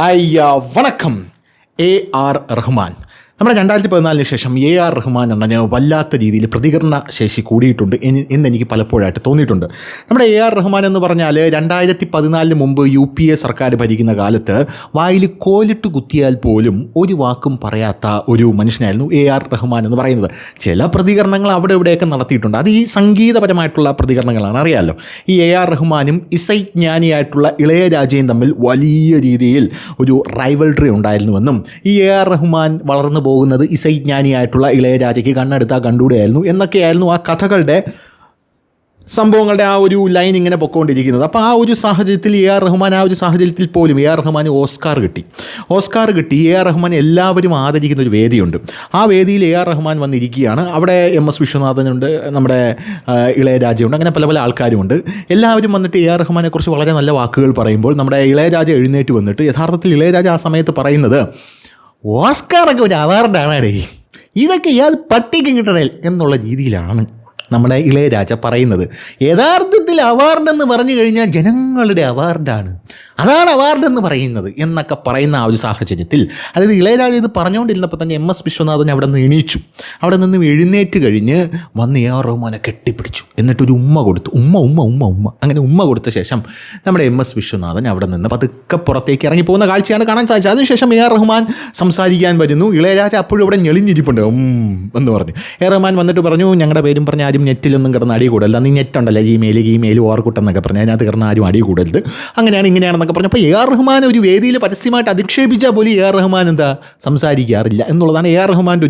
അയ്യ വണക്കം. AR റഹ്മാൻ നമ്മുടെ 2014 ശേഷം AR റഹ്മാൻ എന്ന വല്ലാത്ത രീതിയിൽ പ്രതികരണ ശേഷി കൂടിയിട്ടുണ്ട് എന്നെനിക്ക് പലപ്പോഴായിട്ട് തോന്നിയിട്ടുണ്ട്. നമ്മുടെ AR റഹ്മാൻ എന്ന് പറഞ്ഞാൽ 2014 മുമ്പ് UPA സർക്കാർ ഭരിക്കുന്ന കാലത്ത് വായിൽ കോലിട്ട് കുത്തിയാൽ പോലും ഒരു വാക്കും പറയാത്ത ഒരു മനുഷ്യനായിരുന്നു AR റഹ്മാൻ എന്ന് പറയുന്നത്. ചില പ്രതികരണങ്ങൾ അവിടെ ഇവിടെയൊക്കെ നടത്തിയിട്ടുണ്ട്. അത് ഈ സംഗീതപരമായിട്ടുള്ള പ്രതികരണങ്ങളാണ്, അറിയാമല്ലോ. ഈ AR റഹ്മാനും ഇസൈജ്ഞാനിയായിട്ടുള്ള ഇളയരാജയും തമ്മിൽ വലിയ രീതിയിൽ ഒരു റൈവൽറി ഉണ്ടായിരുന്നുവെന്നും ഈ AR റഹ്മാൻ വളർന്നു പോകുന്നത് ഇസൈജ്ഞാനിയായിട്ടുള്ള ഇളയരാജയ്ക്ക് കണ്ണെടുത്താൽ കണ്ടുകൂടെയായിരുന്നു എന്നൊക്കെയായിരുന്നു ആ കഥകളുടെ സംഭവങ്ങളുടെ ആ ഒരു ലൈൻ ഇങ്ങനെ പൊക്കോണ്ടിരിക്കുന്നത്. അപ്പോൾ ആ ഒരു സാഹചര്യത്തിൽ AR റഹ്മാൻ ആ ഒരു സാഹചര്യത്തിൽ പോലും AR റഹ്മാൻ ഓസ്കാർ കിട്ടി. AR റഹ്മാൻ എല്ലാവരും ആദരിക്കുന്ന ഒരു വേദിയുണ്ട്. ആ വേദിയിൽ AR റഹ്മാൻ വന്നിരിക്കുകയാണ്. അവിടെ MS വിശ്വനാഥനുണ്ട്, നമ്മുടെ ഇളയരാജയുണ്ട്, അങ്ങനെ പല പല ആൾക്കാരുമുണ്ട്. എല്ലാവരും വന്നിട്ട് AR റഹ്മാനെ കുറിച്ച് വളരെ നല്ല വാക്കുകൾ പറയുമ്പോൾ നമ്മുടെ ഇളയരാജ എഴുന്നേറ്റ് വന്നിട്ട്, യഥാർത്ഥത്തിൽ ഇളയരാജ ആ സമയത്ത് പറയുന്നത്, ഓസ്കാറൊക്കെ ഒരു അവാർഡാണ് അടേ, ഇതൊക്കെ ഇയാൾ പട്ടിക്ക് കിട്ടണേ എന്നുള്ള രീതിയിലാണ് നമ്മുടെ ഇളയരാജ പറയുന്നത്. യഥാർത്ഥത്തിൽ അവാർഡെന്ന് പറഞ്ഞു കഴിഞ്ഞാൽ ജനങ്ങളുടെ അവാർഡാണ്, അതാണ് അവാർഡെന്ന് പറയുന്നത് എന്നൊക്കെ പറയുന്ന ആ ഒരു സാഹചര്യത്തിൽ, അതായത് ഇളയരാജ ഇത് പറഞ്ഞുകൊണ്ടിരുന്നപ്പോൾ തന്നെ MS വിശ്വനാഥൻ അവിടെ നിന്ന് എണീച്ചു. അവിടെ നിന്ന് എഴുന്നേറ്റ് കഴിഞ്ഞ് വന്ന് AR റഹ്മാനെ കെട്ടിപ്പിടിച്ചു. എന്നിട്ടൊരു ഉമ്മ കൊടുത്തു. ഉമ്മ അങ്ങനെ ഉമ്മ കൊടുത്ത ശേഷം നമ്മുടെ MS വിശ്വനാഥൻ അവിടെ നിന്ന് പതുക്കെ പുറത്തേക്ക് ഇറങ്ങി പോകുന്ന കാഴ്ചയാണ് കാണാൻ സാധിച്ചത്. അതിനുശേഷം AR റഹ്മാൻ സംസാരിക്കാൻ വരുന്നു. ഇളയരാജ അപ്പോഴും ഇവിടെ ഞെളിഞ്ഞിരിപ്പുണ്ട് എന്ന് പറഞ്ഞു. AR റഹ്മാൻ വന്നിട്ട് പറഞ്ഞു, ഞങ്ങളുടെ പേരും പറഞ്ഞ് ആരും നെറ്റിലൊന്നും കിടന്ന് അടി കൂടരുത്, നീ നെറ്റുണ്ടല്ലോ Gmail ഓർക്കുട്ടെന്നൊക്കെ പറഞ്ഞു, അതിനകത്ത് കിടന്ന് ആരും അടി കൂടരുത്, അങ്ങനെയാണ് ഇങ്ങനെയാണെന്നൊക്കെ പറഞ്ഞു. അപ്പോൾ AR റഹ്മാൻ ഒരു വേദിയിൽ പരസ്യമായിട്ട് അധിക്ഷേപിച്ചാൽ പോലും AR റഹ്മാൻ എന്താ സംസാരിക്കാറില്ല എന്നുള്ളതാണ് AR റഹ്മാൻ്റെ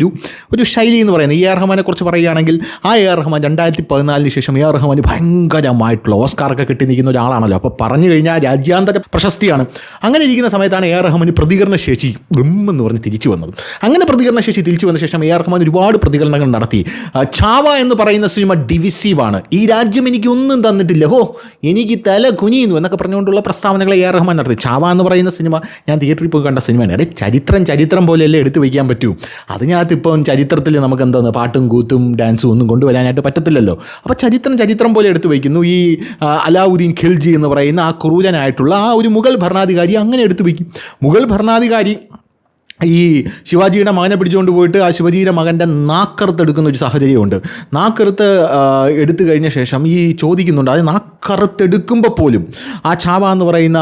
ഒരു ശൈലി എന്ന് പറയുന്നത്. AR റഹ്മാനെ കുറിച്ച് പറയുകയാണെങ്കിൽ, ആ AR റഹ്മാൻ 2014 ശേഷം AR റഹ്മാൻ ഭയങ്കരമായിട്ടുള്ള ഓസ്കാറൊക്കെ കിട്ടി നിൽക്കുന്ന ഒരാളാണല്ലോ. അപ്പോൾ പറഞ്ഞു കഴിഞ്ഞാൽ രാജ്യാന്തര പ്രശസ്തിയാണ്. അങ്ങനെ ഇരിക്കുന്ന സമയത്താണ് AR റഹ്മാൻ പ്രതികരണ ശേഷി എന്ന് പറഞ്ഞ് തിരിച്ചു വന്നത്. അങ്ങനെ പ്രതികരണ ശേഷി തിരിച്ചു വന്ന ശേഷം AR റഹ്മാൻ ഒരുപാട് പ്രതികരണങ്ങൾ നടത്തി. ചാവ എന്ന് പറയുന്ന സിനിമ ഡിവിസീവാണ്, ഈ രാജ്യം എനിക്ക് ഒന്നും തന്നിട്ടില്ല, എനിക്ക് തല കുനിയുന്നു എന്നൊക്കെ പറഞ്ഞുകൊണ്ടുള്ള പ്രസ്താവനകൾ AR റഹ്മാൻ നടത്തി. ചാവ എന്ന് പറയുന്ന സിനിമ ഞാൻ തിയേറ്ററിൽ പോയി കണ്ട സിനിമയാണ്. ചരിത്രം പോലെയല്ലേ എടുത്തു വയ്ക്കാൻ പറ്റൂ. അതിനകത്ത് ഇപ്പം ചരിത്രത്തിൽ നമുക്ക് എന്താണ് പാട്ടും കൂത്തും ഡാൻസും ഒന്നും കൊണ്ടുവരാനായിട്ട് പറ്റത്തില്ലല്ലോ. അപ്പോൾ ചരിത്രം പോലെ എടുത്തു വയ്ക്കുന്നു. ഈ അലാവുദ്ദീൻ ഖിൽജി എന്ന് പറയുന്ന ആ ക്രൂരനായിട്ടുള്ള ആ ഒരു മുഗൾ ഭരണാധികാരി അങ്ങനെ എടുത്തു വയ്ക്കും. മുഗൾ ഭരണാധികാരി ഈ ശിവാജിയുടെ മകനെ പിടിച്ചുകൊണ്ട് പോയിട്ട് ആ ശിവജിയുടെ മകൻ്റെ നാക്കറുത്തെടുക്കുന്ന ഒരു സാഹചര്യമുണ്ട്. നാക്കറുത്ത് എടുത്തു കഴിഞ്ഞ ശേഷം ഈ ചോദിക്കുന്നുണ്ട്, അത് നാക്കറുത്തെടുക്കുമ്പോൾ പോലും ആ ചാവ എന്ന് പറയുന്ന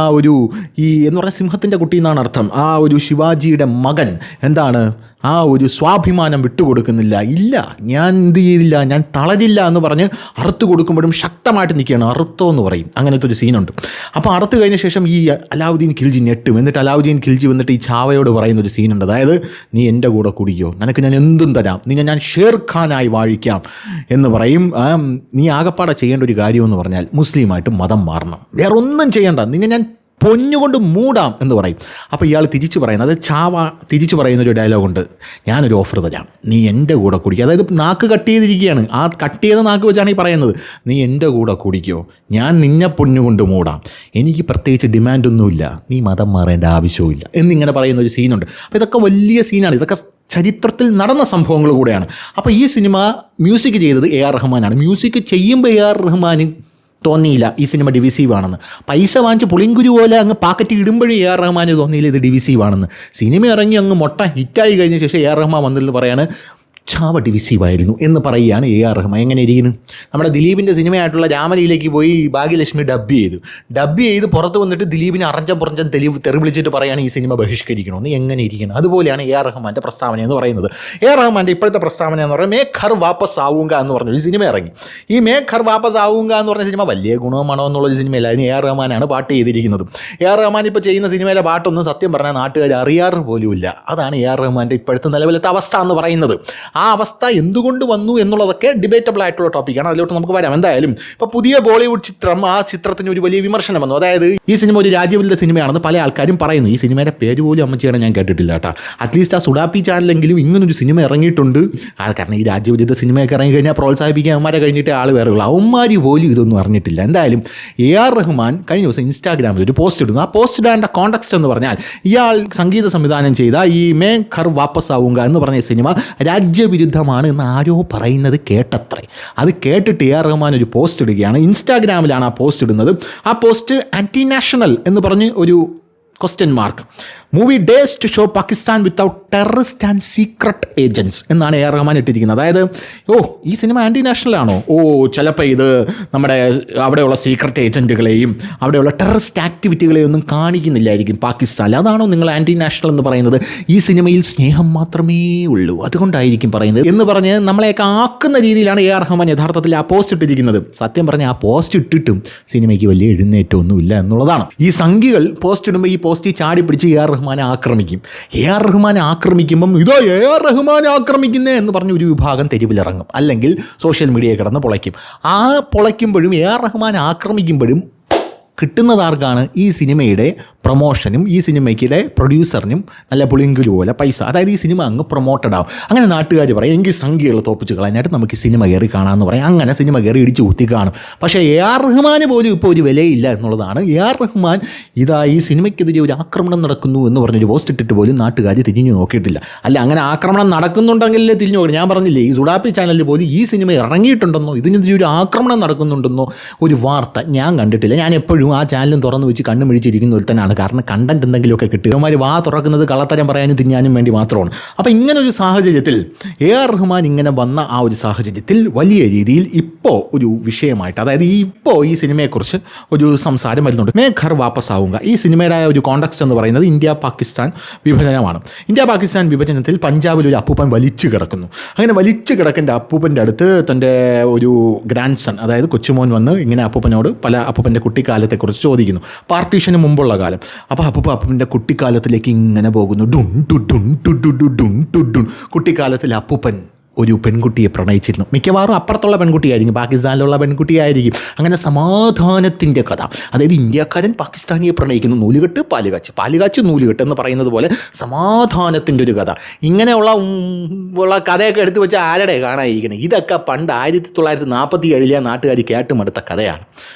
എന്ന് പറഞ്ഞാൽ സിംഹത്തിൻ്റെ കുട്ടി എന്നാണ് അർത്ഥം. ആ ഒരു ശിവാജിയുടെ മകൻ എന്താണ്, ആ ഒരു സ്വാഭിമാനം വിട്ടുകൊടുക്കുന്നില്ല. ഇല്ല, ഞാൻ എന്ത് ചെയ്തില്ല, ഞാൻ തളരില്ല എന്ന് പറഞ്ഞ് അറുത്ത് കൊടുക്കുമ്പോഴും ശക്തമായിട്ട് നിൽക്കുകയാണ്. അറുത്തോ എന്ന് പറയും, അങ്ങനത്തെ ഒരു സീനുണ്ട്. അപ്പോൾ അറുത്ത് കഴിഞ്ഞ ശേഷം ഈ അലാവുദ്ദീൻ ഖിൽജി ഞെട്ടും. എന്നിട്ട് അലാവുദ്ദീൻ ഖിൽജി വന്നിട്ട് ഈ ചാവയോട് പറയുന്ന ഒരു സീനുണ്ട്, അതായത് നീ എൻ്റെ കൂടെ കുടിക്കോ, നിനക്ക് ഞാൻ എന്തും തരാം, ഞാൻ ഷേർ ഖാനായി വാഴിക്കാം എന്ന് പറയും. നീ ആകപ്പാടെ ചെയ്യേണ്ട ഒരു കാര്യമെന്ന് പറഞ്ഞാൽ മുസ്ലിമായിട്ട് മതം മാറണം, വേറെ ഒന്നും ചെയ്യേണ്ട, ഞാൻ പൊഞ്ഞുകൊണ്ട് മൂടാം എന്ന് പറയും. അപ്പോൾ ഇയാൾ തിരിച്ചു പറയുന്നത്, ചാവ തിരിച്ചു പറയുന്നൊരു ഡയലോഗുണ്ട്, ഞാനൊരു ഓഫർ തരാം, നീ എൻ്റെ കൂടെ കുടിക്കുക. അതായത് നാക്ക് കട്ട് ചെയ്തിരിക്കുകയാണ്, ആ കട്ട് ചെയ്ത നാക്ക് വെച്ചാണ് ഈ പറയുന്നത്, നീ എൻ്റെ കൂടെ കുടിക്കോ, ഞാൻ നിന്നെ പൊഞ്ഞുകൊണ്ട് മൂടാം, എനിക്ക് പ്രത്യേകിച്ച് ഡിമാൻഡൊന്നുമില്ല, നീ മതം മാറേണ്ട ആവശ്യവുമില്ല എന്നിങ്ങനെ പറയുന്ന ഒരു സീനുണ്ട്. അപ്പോൾ ഇതൊക്കെ വലിയ സീനാണ്, ഇതൊക്കെ ചരിത്രത്തിൽ നടന്ന സംഭവങ്ങൾ കൂടെയാണ്. അപ്പോൾ ഈ സിനിമ മ്യൂസിക് ചെയ്തത് AR റഹ്മാനാണ്. മ്യൂസിക് ചെയ്യുമ്പോൾ AR റഹ്മാന് തോന്നിയില്ല ഈ സിനിമ ഡിവിസീവാണെന്ന്. പൈസ വാങ്ങിച്ച് പുളിങ്കുരു പോലെ അങ്ങ് പാക്കറ്റ് ഇടുമ്പോഴേ AR റഹ്മാന് തോന്നിയില്ല ഇത് ഡിവിസീവാണെന്ന്. സിനിമ ഇറങ്ങി അങ്ങ് മൊട്ട ഹിറ്റായി കഴിഞ്ഞ ശേഷം AR റഹ്മാൻ വന്നിട്ട് പറയാണ് ചാവ ഡിവിസീവായിരുന്നു എന്ന് പറയുകയാണ് AR റഹ്മാൻ. എങ്ങനെ ഇരിക്കുന്നു? നമ്മുടെ ദിലീപിൻ്റെ സിനിമയായിട്ടുള്ള രാമലീലയ്ക്ക് പോയി ഭാഗ്യലക്ഷ്മി ഡബ് ചെയ്ത് പുറത്ത് വന്നിട്ട് ദിലീപിനെ അറഞ്ചം തെറി വിളിച്ചിട്ട് പറയുകയാണ് ഈ സിനിമ ബഹിഷ്കരിക്കണമെന്ന്. എങ്ങനെ ഇരിക്കണം? അതുപോലെയാണ് AR റഹ്മാൻ്റെ പ്രസ്താവന എന്ന് പറയുന്നത്. AR റഹ്മാൻ്റെ ഇപ്പോഴത്തെ പ്രസ്താവന എന്ന് പറയുന്നത് മേ ഘർ വാപ്പസ് ആവുക എന്ന് പറഞ്ഞൊരു സിനിമ ഇറങ്ങി. ഈ മേ ഘർ വാപ്പസ് ആവുക എന്ന് പറഞ്ഞ സിനിമ വലിയ ഗുണമാണോ എന്നുള്ളൊരു സിനിമയല്ല, അതിന് AR റഹ്മാനാണ് പാട്ട് ചെയ്തിരിക്കുന്നത്. AR റഹ്മാൻ ഇപ്പോൾ ചെയ്യുന്ന സിനിമയിലെ പാട്ടൊന്നും സത്യം പറഞ്ഞാൽ നാട്ടുകാർ അറിയാറ് പോലുമില്ല. അതാണ് AR റഹ്മാൻ്റെ ഇപ്പോഴത്തെ നിലവിലത്തെ അവസ്ഥ എന്ന് പറയുന്നത്. ആ അവസ്ഥ എന്തുകൊണ്ട് വന്നു എന്നുള്ളതൊക്കെ ഡിബേറ്റബിൾ ആയിട്ടുള്ള ടോപ്പിക്കാണ്, അതിലോട്ട് നമുക്ക് വരാം. എന്തായാലും ഇപ്പോൾ പുതിയ ബോളിവുഡ് ചിത്രം, ആ ചിത്രത്തിന് ഒരു വലിയ വിമർശനം വന്നു. അതായത് ഈ സിനിമ ഒരു രാജ്യവിരുദ്ധ സിനിമയാണെന്ന് പല ആൾക്കാരും പറയുന്നു. ഈ സിനിമയുടെ പേര് പോലും അമ്മച്ചിയാണ് ഞാൻ കേട്ടിട്ടില്ല കേട്ടോ. അറ്റ്ലീസ്റ്റ് ആ സുഡാപ്പി ചാനലെങ്കിലും ഇങ്ങനൊരു സിനിമ ഇറങ്ങിയിട്ടുണ്ട്. കാരണം ഈ രാജ്യവിരുദ്ധ സിനിമയൊക്കെ ഇറങ്ങിക്കഴിഞ്ഞാൽ പ്രോത്സാഹിപ്പിക്കാൻ അവന്മാരെ കഴിഞ്ഞിട്ട് ആൾ വേറെ ഉള്ളൂ, അവന്മാർ പോലും ഇതൊന്നും അറിഞ്ഞിട്ടില്ല. എന്തായാലും AR റഹ്മാൻ കഴിഞ്ഞ ദിവസം ഇൻസ്റ്റാഗ്രാമിൽ ഒരു പോസ്റ്റ് ഇടുന്നു. ആ പോസ്റ്റ് ഇടാൻ്റെ കോണ്ടെക്സ്റ്റ് എന്ന് പറഞ്ഞാൽ, ഇയാൾ സംഗീത സംവിധാനം ചെയ്ത ഈ മേ ഘർ വാപ്പസ് ആവുക എന്ന് പറഞ്ഞ സിനിമ രാജ്യവിരുദ്ധമാണ് എന്ന് ആരോ പറയുന്നത് കേട്ടത്രേ. അത് കേട്ടിട്ട് AR റഹ്മാൻ ഒരു പോസ്റ്റ് ഇടുകയാണ്. ഇൻസ്റ്റാഗ്രാമിലാണ് ആ പോസ്റ്റ് ഇടുന്നത്. ആ പോസ്റ്റ് ആൻറ്റി നാഷണൽ എന്ന് പറഞ്ഞ് ഒരു question mark. Movie dares to show Pakistan without terrorist and secret agents എന്നാണ് എ ആർ റഹ്മാൻ ഇട്ടിരിക്കുന്നത്. അതായത് ഈ സിനിമ ആൻറ്റി നാഷണൽ ആണോ? ചിലപ്പോൾ ഇത് നമ്മുടെ അവിടെയുള്ള സീക്രട്ട് ഏജൻറ്റുകളെയും അവിടെയുള്ള ടെററിസ്റ്റ് ആക്ടിവിറ്റികളെയും ഒന്നും കാണിക്കുന്നില്ലായിരിക്കും പാകിസ്ഥാനിൽ. അതാണോ നിങ്ങൾ ആൻറ്റി നാഷണൽ എന്ന് പറയുന്നത്? ഈ സിനിമയിൽ സ്നേഹം മാത്രമേ ഉള്ളൂ, അതുകൊണ്ടായിരിക്കും പറയുന്നത് എന്ന് പറഞ്ഞ് നമ്മളെയൊക്കെ ആക്കുന്ന രീതിയിലാണ് എ ആർ റഹ്മാൻ യഥാർത്ഥത്തിൽ ആ പോസ്റ്റ് ഇട്ടിരിക്കുന്നത്. സത്യം പറഞ്ഞാൽ ആ പോസ്റ്റ് ഇട്ടിട്ടും സിനിമയ്ക്ക് വലിയ എഴുന്നേറ്റമൊന്നുമില്ല എന്നുള്ളതാണ്. ഈ സംഘികൾ പോസ്റ്റ് ഇടുമ്പോൾ ഈ പോസ്റ്റ് ചാടി പിടിച്ച് എ ആർ റഹ്മാനെ ആക്രമിക്കും. എ ആർ റഹ്മാനെ ആക്രമിക്കുമ്പം ഇതോ എ ആർ റഹ്മാനെ ആക്രമിക്കുന്നേ എന്ന് പറഞ്ഞ് ഒരു വിഭാഗം തെരുവിലിറങ്ങും, അല്ലെങ്കിൽ സോഷ്യൽ മീഡിയയിൽ കിടന്ന് പൊളയ്ക്കും. ആ പൊളയ്ക്കുമ്പോഴും എ ആർ റഹ്മാനെ ആക്രമിക്കുമ്പോഴും കിട്ടുന്നതാർക്കാണ്? ഈ സിനിമയുടെ പ്രൊമോഷനും ഈ സിനിമയ്ക്കിടെ പ്രൊഡ്യൂസറിനും നല്ല പുളിങ്കില് പോലെ പൈസ. അതായത് ഈ സിനിമ അങ്ങ് പ്രൊമോട്ടഡ് ആവും. അങ്ങനെ നാട്ടുകാർ പറയും എങ്കിൽ സംഖ്യകൾ തോപ്പിച്ച് കളയാനായിട്ട് നമുക്ക് സിനിമ കയറി കാണാമെന്ന് പറയും. അങ്ങനെ സിനിമ കയറി ഇടിച്ച് കുത്തി കാണും. പക്ഷേ എ ആർ റഹ്മാന് പോലും ഇപ്പോൾ ഒരു വിലയില്ല എന്നുള്ളതാണ്. എ ആർ റഹ്മാൻ ഈ സിനിമയ്ക്കെതിരെ ഒരു ആക്രമണം നടക്കുന്നു എന്ന് പറഞ്ഞൊരു പോസ്റ്റ് ഇട്ടിട്ട് പോലും നാട്ടുകാർ തിരിഞ്ഞു നോക്കിയിട്ടില്ല. അല്ല, അങ്ങനെ ആക്രമണം നടക്കുന്നുണ്ടെങ്കിലേ തിരിഞ്ഞു നോക്കി. ഞാൻ പറഞ്ഞില്ലേ, ഈ സുഡാപ്പി ചാനലിൽ പോലും ഈ സിനിമ ഇറങ്ങിയിട്ടുണ്ടെന്നോ ഇതിനെതിരെ ഒരു ആക്രമണം നടക്കുന്നുണ്ടെന്നോ ഒരു വാർത്ത ഞാൻ കണ്ടിട്ടില്ല. ഞാൻ എപ്പോഴും ആ ചാനലും തുറന്നു വെച്ച് കണ്ണു മിഴിച്ചിരിക്കുന്ന ഒരുത്തനാണ്. കാരണം കണ്ടന്റ് എന്തെങ്കിലുമൊക്കെ കിട്ടുക, അവന്മാർ വാ തുറക്കുന്നത് കള്ളത്തരം പറയാനും തിന്നാനും വേണ്ടി മാത്രമാണ്. അപ്പോൾ ഇങ്ങനൊരു സാഹചര്യത്തിൽ എ ആർ റഹ്മാൻ ഇങ്ങനെ വന്ന ആ ഒരു സാഹചര്യത്തിൽ വലിയ രീതിയിൽ ഇപ്പോൾ ഒരു വിഷയമായിട്ട്, അതായത് ഇപ്പോൾ ഈ സിനിമയെക്കുറിച്ച് ഒരു സംസാരം വരുന്നുണ്ട്. മേ ഘർ വാപ്പസ് ആവുക. ഈ സിനിമയുടെ ഒരു കോണ്ടെക്സ്റ്റ് എന്ന് പറയുന്നത് ഇന്ത്യ പാകിസ്ഥാൻ വിഭജനമാണ്. ഇന്ത്യ പാകിസ്ഥാൻ വിഭജനത്തിൽ പഞ്ചാബിൽ ഒരു അപ്പൂപ്പൻ വലിച്ചു കിടക്കുന്നു. അങ്ങനെ വലിച്ചു കിടക്കേണ്ട അപ്പൂപ്പൻ്റെ അടുത്ത് തൻ്റെ ഒരു ഗ്രാൻഡ് സൺ, അതായത് കൊച്ചുമോൻ വന്ന് ഇങ്ങനെ അപ്പൂപ്പനോട് അപ്പൂപ്പൻ്റെ കുട്ടിക്കാലത്തെക്കുറിച്ച് ചോദിക്കുന്നു. പാർട്ടീഷന് മുമ്പുള്ള കാലം. അപ്പോൾ അപ്പൂപ്പൻ്റെ കുട്ടിക്കാലത്തിലേക്ക് ഇങ്ങനെ പോകുന്നു. ഡുൺ ടു ഡുൺ ടു ഡു ഡു ഡുൺ ടു ഡുൺ. കുട്ടിക്കാലത്തിൽ അപ്പൂപ്പൻ ഒരു പെൺകുട്ടിയെ പ്രണയിച്ചിരുന്നു. മിക്കവാറും അപ്പുറത്തുള്ള പെൺകുട്ടിയായിരിക്കും, പാകിസ്ഥാനിലുള്ള പെൺകുട്ടിയായിരിക്കും. അങ്ങനെ സമാധാനത്തിൻ്റെ കഥ. അതായത് ഇന്ത്യക്കാരൻ പാകിസ്ഥാനിയെ പ്രണയിക്കുന്നു. നൂലുകെട്ട് പാലുകാച്ച് നൂലുകെട്ട് എന്ന് പറയുന്നത് പോലെ സമാധാനത്തിൻ്റെ ഒരു കഥ. ഇങ്ങനെയുള്ള കഥയൊക്കെ എടുത്തു വെച്ചാൽ ആരുടെ കാണാതിരിക്കണം? ഇതൊക്കെ പണ്ട് 1947 നാട്ടുകാർ കേട്ടുമെടുത്ത കഥയാണ്.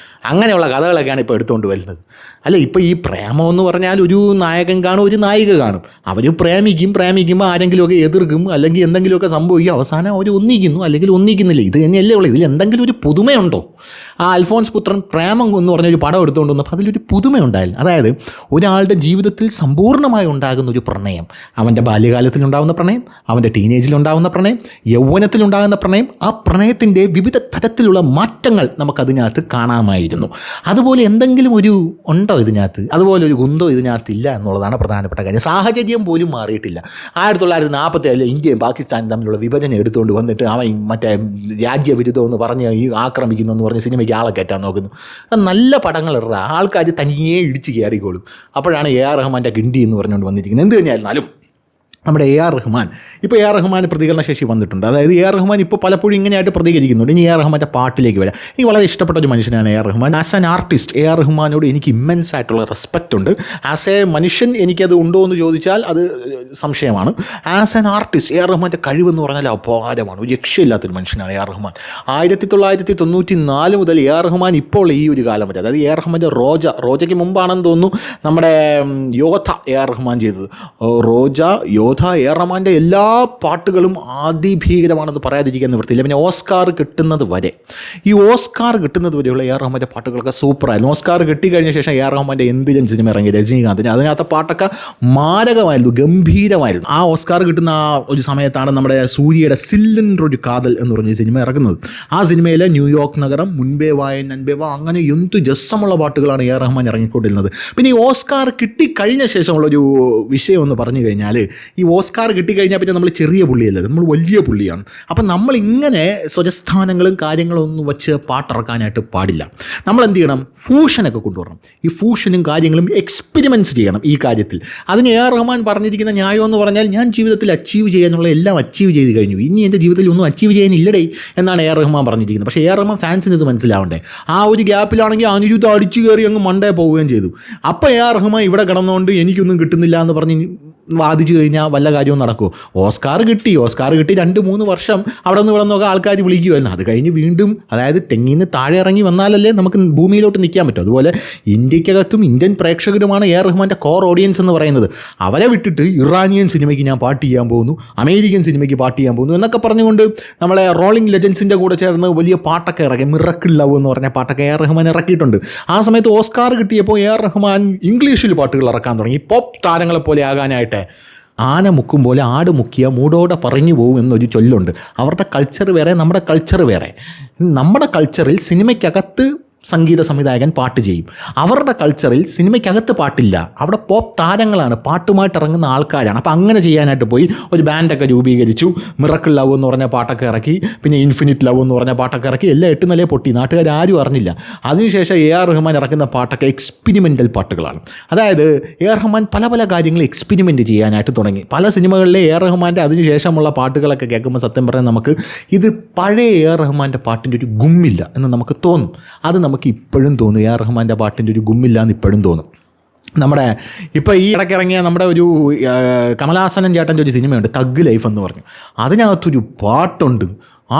അങ്ങനെയുള്ള കഥകളൊക്കെയാണ് ഇപ്പോൾ എടുത്തുകൊണ്ട് വരുന്നത്. അല്ല, ഇപ്പോൾ ഈ പ്രേമം എന്ന് പറഞ്ഞാൽ ഒരു നായകൻ കാണും, ഒരു നായിക കാണും. അവർ പ്രേമിക്കുമ്പോൾ ആരെങ്കിലുമൊക്കെ എതിർക്കും, അല്ലെങ്കിൽ എന്തെങ്കിലുമൊക്കെ സംഭവിക്കും. അവസാനം അവർ ഒന്നിക്കുന്നു, അല്ലെങ്കിൽ ഒന്നിക്കുന്നില്ല. ഇത് തന്നെയല്ലേ ഉള്ളൂ. ഇതിൽ എന്തെങ്കിലും ഒരു പുതുമയുണ്ടോ? ആ അൽഫോൻസ് പുത്രൻ പ്രേമം എന്ന് പറഞ്ഞൊരു പടം എടുത്തുകൊണ്ട് വന്നപ്പോൾ അതിലൊരു പുതുമയുണ്ടായില്ല. അതായത് ഒരാളുടെ ജീവിതത്തിൽ സമ്പൂർണ്ണമായി ഉണ്ടാകുന്ന ഒരു പ്രണയം, അവൻ്റെ ബാല്യകാലത്തിലുണ്ടാകുന്ന പ്രണയം, അവൻ്റെ ടീനേജിലുണ്ടാകുന്ന പ്രണയം, യൗവനത്തിലുണ്ടാകുന്ന പ്രണയം, ആ പ്രണയത്തിൻ്റെ വിവിധ തരത്തിലുള്ള മാറ്റങ്ങൾ നമുക്കതിനകത്ത് കാണാമായിരുന്നു. അതുപോലെ എന്തെങ്കിലും ഒരു ഉണ്ടോ ഇതിനകത്ത്? അതുപോലെ ഒരു ഗുന്തോ ഇതിനകത്തില്ല എന്നുള്ളതാണ് പ്രധാനപ്പെട്ട കാര്യം. സാഹചര്യം പോലും മാറിയിട്ടില്ല. 1947 ഇന്ത്യയും പാകിസ്ഥാനും തമ്മിലുള്ള വിഭജനം എടുത്തുകൊണ്ട് വന്നിട്ട് അവൻ മറ്റേ രാജ്യവിരുദ്ധം എന്ന് പറഞ്ഞ് ഈ ആക്രമിക്കുന്നു എന്ന് പറഞ്ഞ് സിനിമയ്ക്ക് ആളെ കയറ്റാൻ നോക്കുന്നു. നല്ല പടങ്ങളിടുക, ആൾക്കാർ തനിയെ ഇടിച്ച് കയറിക്കോളും. അപ്പോഴാണ് എ ആർ റഹ്മാൻ്റെ ഗിണ്ടി എന്ന് പറഞ്ഞുകൊണ്ട് വന്നിരിക്കുന്നത്. എന്ത് തന്നെയായിരുന്നാലും നമ്മുടെ എ ആർ റഹ്മാൻ ഇപ്പോൾ എ ആർ റഹ്മാന് പ്രതികരണ ശേഷി വന്നിട്ടുണ്ട്. അതായത് എ ആർ റഹ്മാൻ ഇപ്പോൾ പലപ്പോഴും ഇങ്ങനെയായിട്ട് പ്രതികരിക്കുന്നുണ്ട്. ഇനി എ ആർ റഹ്മാൻ്റെ പാട്ടിലേക്ക് വരാം. എനിക്ക് വളരെ ഇഷ്ടപ്പെട്ട ഒരു മനുഷ്യനാണ് A R Rahman. As an artist A R റഹ്മാനോട് എനിക്ക് ഇമ്മൻസ് ആയിട്ടുള്ള റെസ്പെക്റ്റ് ഉണ്ട്. ആസ് എ മനുഷ്യൻ എനിക്കത് ഉണ്ടോ എന്ന് ചോദിച്ചാൽ അത് സംശയമാണ്. As an artist A R റഹ്മാൻ്റെ കഴിവെന്ന് പറഞ്ഞാൽ അപാരമാണ്. ഒരു രക്ഷയില്ലാത്തൊരു മനുഷ്യനാണ് എ ആർ റഹ്മാൻ. 1994 മുതൽ എ ആർ റഹ്മാൻ ഇപ്പോൾ ഈ ഒരു കാലം വരെ, അതായത് എ ആർ റഹ്മാൻ്റെ റോജയ്ക്ക് മുമ്പാണെന്ന് തോന്നുന്നു നമ്മുടെ യോധ എ ആർ റഹ്മാൻ ചെയ്തത്. യോധ എ ആർ റഹ്മാൻ്റെ എല്ലാ പാട്ടുകളും അതിഭീകരമാണെന്ന് പറയാതിരിക്കാൻ നിവൃത്തിയില്ല. പിന്നെ ഓസ്കാർ കിട്ടുന്നത് വരെയുള്ള എ ആർ റഹ്മാൻ്റെ പാട്ടുകളൊക്കെ സൂപ്പറായിരുന്നു. ഓസ്കാർ കിട്ടിക്കഴിഞ്ഞ ശേഷം എ ആർ റഹ്മാൻ്റെ എന്തിനും സിനിമ ഇറങ്ങി രജനീകാന്തിന്, അതിനകത്ത് പാട്ടൊക്കെ മാരകമായിരുന്നു, ഗംഭീരമായിരുന്നു. ആ ഓസ്കാർ കിട്ടുന്ന ആ ഒരു സമയത്താണ് നമ്മുടെ സൂര്യയുടെ സിലിണ്ടർ ഒരു കാതൽ എന്ന് പറഞ്ഞ സിനിമ ഇറങ്ങുന്നത്. ആ സിനിമയിലെ ന്യൂയോർക്ക് നഗരം, മുൻപേ വായ നൻപേ വാ, അങ്ങനെ എന്ത് രസമുള്ള പാട്ടുകളാണ് എ ആർ റഹ്മാൻ ഇറങ്ങിക്കൊണ്ടിരുന്നത്. പിന്നെ ഈ ഓസ്കാർ കിട്ടിക്കഴിഞ്ഞ ശേഷമുള്ളൊരു വിഷയം എന്ന് പറഞ്ഞു കഴിഞ്ഞാൽ, ഈ ഓസ്കാർ കിട്ടിക്കഴിഞ്ഞാൽ പിന്നെ നമ്മൾ ചെറിയ പുള്ളിയല്ല, നമ്മൾ വലിയ പുള്ളിയാണ്. അപ്പം നമ്മളിങ്ങനെ സ്വരസ്ഥാനങ്ങളും കാര്യങ്ങളും ഒന്നും വെച്ച് പാട്ടിറക്കാനായിട്ട് പാടില്ല. നമ്മൾ എന്ത് ചെയ്യണം? ഫ്യൂഷനൊക്കെ കൊണ്ടുവരണം. ഈ ഫ്യൂഷനും കാര്യങ്ങളും എക്സ്പെരിമെൻറ്റ്സ് ചെയ്യണം ഈ കാര്യത്തിൽ. അതിന് എ ആർ റഹ്മാൻ പറഞ്ഞിരിക്കുന്ന ന്യായം എന്ന് പറഞ്ഞാൽ, ഞാൻ ജീവിതത്തിൽ അച്ചീവ് ചെയ്യാനുള്ള എല്ലാം അച്ചീവ് ചെയ്ത് കഴിഞ്ഞു, ഇനി എൻ്റെ ജീവിതത്തിൽ ഒന്നും അച്ചീവ് ചെയ്യാനില്ലടേ എന്നാണ് എ ആർ റഹ്മാൻ പറഞ്ഞിരിക്കുന്നത്. പക്ഷേ എ ആർ റഹ്മാൻ ഫാൻസിന് ഇത് മനസ്സിലാവണ്ടേ? ആ ഒരു ഗ്യാപ്പിലാണെങ്കിൽ അനിരുദ്ധ അടിച്ചു കയറി അങ്ങ് മണ്ടേ പോവുകയും ചെയ്തു. അപ്പോൾ എ ആർ റഹ്മാൻ ഇവിടെ കിടന്നുകൊണ്ട് എനിക്കൊന്നും കിട്ടുന്നില്ല എന്ന് പറഞ്ഞ് വാദിച്ചു കഴിഞ്ഞാൽ വല്ല കാര്യവും നടക്കുമോ? ഓസ്കാർ കിട്ടി 2-3 വർഷം അവിടെ നിന്ന് ഇവിടെ നിന്നൊക്കെ ആൾക്കാർ വിളിക്കുമായിരുന്നു. അത് കഴിഞ്ഞ് വീണ്ടും, അതായത് തെങ്ങിൽ നിന്ന് താഴെ ഇറങ്ങി വന്നാലല്ലേ നമുക്ക് ഭൂമിയിലോട്ട് നിൽക്കാൻ പറ്റും. അതുപോലെ ഇന്ത്യക്കകത്തും ഇന്ത്യൻ പ്രേക്ഷകരുമാണ് എ ആർ റഹ്മാൻ്റെ കോർ ഓഡിയൻസ് എന്ന് പറയുന്നത്. അവരെ വിട്ടിട്ട് ഇറാനിയൻ സിനിമയ്ക്ക് ഞാൻ പാട്ട് ചെയ്യാൻ പോകുന്നു, അമേരിക്കൻ സിനിമയ്ക്ക് പാട്ട് ചെയ്യാൻ പോകുന്നു എന്നൊക്കെ പറഞ്ഞുകൊണ്ട് നമ്മളെ റോളിംഗ് ലെജൻസിൻ്റെ കൂടെ ചേർന്ന് വലിയ പാട്ടൊക്കെ ഇറക്കി. മിറക്കിൾ ലവ് എന്ന് പറഞ്ഞ പാട്ടൊക്കെ എ ആർ റഹ്മാൻ ഇറക്കിയിട്ടുണ്ട്. ആ സമയത്ത് ഓസ്കാർ കിട്ടിയപ്പോൾ എ ആർ റഹ്മാൻ ഇംഗ്ലീഷിൽ പാട്ടുകൾ ഇറക്കാൻ തുടങ്ങി. പോപ്പ് താരങ്ങളെ പോലെ ആകാനായിട്ട്. ആന മുക്കും പോലെ ആട് മുക്കിയ മൂടോടെ പറഞ്ഞു പോകും എന്നൊരു ചൊല്ലുണ്ട്. അവരുടെ കൾച്ചർ വേറെ, നമ്മുടെ കൾച്ചർ വേറെ. നമ്മുടെ കൾച്ചറിൽ സിനിമയ്ക്കകത്ത് സംഗീത സംവിധായകൻ പാട്ട് ചെയ്യും. അവരുടെ കൾച്ചറിൽ സിനിമയ്ക്കകത്ത് പാട്ടില്ല. അവിടെ പോപ്പ് താരങ്ങളാണ്, പാട്ടുമായിട്ട് ഇറങ്ങുന്ന ആൾക്കാരാണ്. അപ്പോൾ അങ്ങനെ ചെയ്യാനായിട്ട് പോയി ഒരു ബാൻഡൊക്കെ രൂപീകരിച്ചു. മിറക്കിൾ ലവ് എന്ന് പറഞ്ഞ പാട്ടൊക്കെ ഇറക്കി, പിന്നെ ഇൻഫിനിറ്റ് ലവ് എന്ന് പറഞ്ഞ പാട്ടൊക്കെ ഇറക്കി. എല്ലാം 8 നിലയെ പൊട്ടി, നാട്ടുകാർ ആരും അറിഞ്ഞില്ല. അതിനുശേഷം എ ആർ റഹ്മാൻ ഇറക്കുന്ന പാട്ടൊക്കെ എക്സ്പെരിമെൻ്റൽ പാട്ടുകളാണ്. അതായത് എ ആർ റഹ്മാൻ പല പല കാര്യങ്ങൾ എക്സ്പെരിമെൻറ്റ് ചെയ്യാനായിട്ട് തുടങ്ങി. പല സിനിമകളിലെ എ ആർ റഹ്മാൻ്റെ അതിനുശേഷമുള്ള പാട്ടുകളൊക്കെ കേൾക്കുമ്പോൾ സത്യം പറഞ്ഞാൽ നമുക്ക് ഇത് പഴയ എ ആർ റഹ്മാൻ്റെ പാട്ടിൻ്റെ ഒരു ഗുമ്മില്ല എന്ന് നമുക്ക് തോന്നും. അത് നമുക്ക് ഇപ്പോഴും തോന്നും. എ ആർ റഹ്മാൻ്റെ പാട്ടിൻ്റെ ഒരു ഗുമ്മില്ല എന്ന് ഇപ്പോഴും തോന്നും. നമ്മുടെ ഇപ്പോൾ ഈ ഇടയ്ക്കിറങ്ങിയ നമ്മുടെ ഒരു കമലഹാസനൻ ചേട്ടൻ്റെ ഒരു സിനിമയുണ്ട്, തഗ് ലൈഫ് എന്ന് പറഞ്ഞു. അതിനകത്തൊരു പാട്ടുണ്ട്.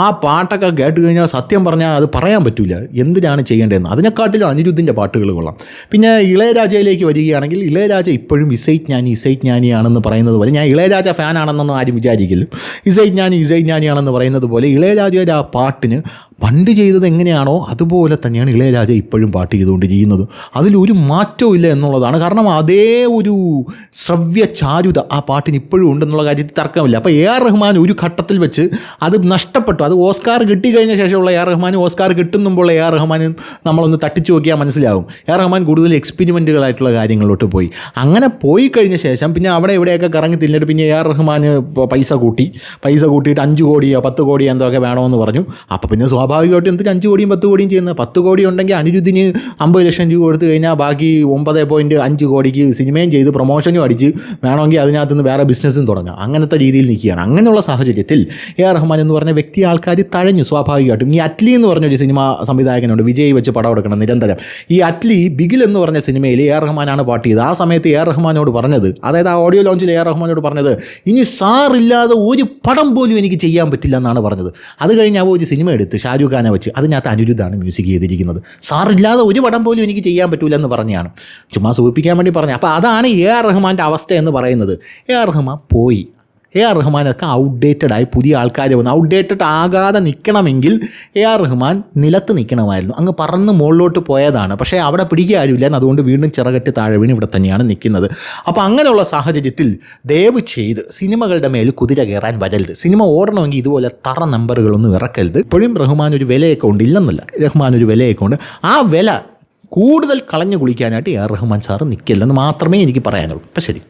ആ പാട്ടൊക്കെ കേട്ട് കഴിഞ്ഞാൽ സത്യം പറഞ്ഞാൽ അത് പറയാൻ പറ്റില്ല എന്തിനാണ് ചെയ്യേണ്ടതെന്ന്. അതിനെക്കാട്ടിലും അനിരുദ്ധിൻ്റെ പാട്ടുകൾ കൊള്ളാം. പിന്നെ ഇളയരാജയിലേക്ക് വരികയാണെങ്കിൽ, ഇളയരാജ ഇപ്പോഴും ഇസൈജ്ഞാനിയാണെന്ന് പറയുന്നത് പോലെ, ഞാൻ ഇളയരാജ ഫാനാണെന്നൊന്നും ആരും വിചാരിക്കില്ല. ഇസൈജ്ഞാനിയാണെന്ന് പറയുന്നത് പോലെ ഇളയരാജയുടെ ആ പാട്ടിന് പണ്ട് ചെയ്തത് എങ്ങനെയാണോ അതുപോലെ തന്നെയാണ് ഇളയരാജ ഇപ്പോഴും പാട്ട് ചെയ്തുകൊണ്ടിരിക്കുന്നത്. അതിലൊരു മാറ്റവും ഇല്ല എന്നുള്ളതാണ്. കാരണം അതേ ഒരു ശ്രവ്യ ചാരുത ആ പാട്ടിന് ഇപ്പോഴും ഉണ്ടെന്നുള്ള കാര്യത്തിൽ തർക്കമില്ല. അപ്പോൾ എ ആർ റഹ്മാൻ ഒരു ഘട്ടത്തിൽ വെച്ച് അത് നഷ്ടപ്പെട്ടു. അത് ഓസ്കാർ കിട്ടിക്കഴിഞ്ഞ ശേഷമുള്ള എ ആർ റഹ്മാൻ, ഓസ്കാർ കിട്ടുന്നുമ്പോൾ എ ആർ റഹ്മാൻ നമ്മളൊന്ന് തട്ടിച്ചു നോക്കിയാൽ മനസ്സിലാവും. എ ആർ റഹ്മാൻ കൂടുതൽ എക്സ്പെരിമെൻറ്റുകളായിട്ടുള്ള കാര്യങ്ങളിലോട്ട് പോയി. അങ്ങനെ പോയി കഴിഞ്ഞ ശേഷം പിന്നെ അവിടെ ഇവിടെയൊക്കെ കറങ്ങി തിന്നിട്ട് പിന്നെ എ ആർ റഹ്മാൻ പൈസ കൂട്ടിയിട്ട് 5 കോടിയോ 10 കോടിയോ എന്തൊക്കെ വേണമെന്ന് പറഞ്ഞു. അപ്പോൾ പിന്നെ സ്വാഭാവികമായിട്ടും എന്തിന് 5 കോടിയും 10 കോടിയും ചെയ്യുന്നത്? 10 കോടി ഉണ്ടെങ്കിൽ അനിരുദ്ധിന് 50 ലക്ഷം രൂപ കൊടുത്തു കഴിഞ്ഞാൽ ബാക്കി 9.5 കോടിക്ക് സിനിമയും ചെയ്ത് പ്രൊമോഷനും അടിച്ച് വേണമെങ്കിൽ അതിനകത്ത് നിന്ന് വേറെ ബിസിനസ്സും തുടങ്ങാം. അങ്ങനത്തെ രീതിയിൽ നിൽക്കുകയാണ്. അങ്ങനെയുള്ള സാഹചര്യത്തിൽ എ ആർ റഹ്മാൻ എന്ന് പറഞ്ഞ വ്യക്തി ആൾക്കാർ തഴഞ്ഞു സ്വാഭാവികമായിട്ടും. ഈ അറ്റ്ലി എന്ന് പറഞ്ഞൊരു സിനിമ സംവിധായകനുണ്ട്, വിജയ് വെച്ച് പടം എടുക്കണം നിരന്തരം. ഈ അറ്റ്ലി ബിഗിൽ എന്ന് പറഞ്ഞ സിനിമയിൽ എ ആർ റഹ്മാനാണ് പാട്ട് ചെയ്തത്. ആ സമയത്ത് എ ആർ റഹ്മാനോട് പറഞ്ഞത്, അതായത് ആ ഓഡിയോ ലോഞ്ചിൽ എ ആർ റഹ്മാനോട് പറഞ്ഞത്, ഇനി സാറില്ലാതെ ഒരു പടം പോലും എനിക്ക് ചെയ്യാൻ പറ്റില്ല എന്നാണ് പറഞ്ഞത്. അത് കഴിഞ്ഞ് ഒരു സിനിമ എടുത്ത് ഷാരൂഖ് ഖാനെ വെച്ച്, അതിനകത്ത് അനിരുദ്ധാണ് മ്യൂസിക് ചെയ്തിരിക്കുന്നത്. സാറില്ലാതെ ഒരു പടം പോലും എനിക്ക് ചെയ്യാൻ പറ്റില്ല എന്ന് പറഞ്ഞാണ്, ചുമ്മാ സൂചിപ്പിക്കാൻ വേണ്ടി പറഞ്ഞു. അപ്പോൾ അതാണ് എ ആർ റഹ്മാൻ്റെ അവസ്ഥ എന്ന് പറയുന്നത്. എ ആർ റഹ്മാൻ പോയി. എ ആർ റഹ്മാനൊക്കെ ഔട്ട്ഡേറ്റഡായി പുതിയ ആൾക്കാർ വന്നു. ഔട്ട്ഡേറ്റഡ് ആകാതെ നിൽക്കണമെങ്കിൽ എ ആർ റഹ്മാൻ നിലത്ത് നിൽക്കണമായിരുന്നു. അങ്ങ് പറന്ന് മുകളിലോട്ട് പോയതാണ്. പക്ഷേ അവിടെ പിടിക്കാരുമില്ല. അതുകൊണ്ട് വീണ്ടും ചിറകെട്ടി താഴെ വീണ് ഇവിടെ തന്നെയാണ് നിൽക്കുന്നത്. അപ്പോൾ അങ്ങനെയുള്ള സാഹചര്യത്തിൽ ദയവ് ചെയ്ത് സിനിമകളുടെ മേൽ കുതിര കയറാൻ വരരുത്. സിനിമ ഓടണമെങ്കിൽ ഇതുപോലെ തറ നമ്പറുകളൊന്നും ഇറക്കരുത്. ഇപ്പോഴും റഹ്മാൻ ഒരു വിലയൊക്കെ ഉണ്ട്, ഇല്ലെന്നല്ല, റഹ്മാൻ ഒരു വിലയൊക്കെ ഉണ്ട്. ആ വില കൂടുതൽ കളഞ്ഞു കുളിക്കാനായിട്ട് എ ആർ റഹ്മാൻ സാറ് നിൽക്കില്ലെന്ന് മാത്രമേ എനിക്ക് പറയാനുള്ളൂ. അപ്പം ശരി.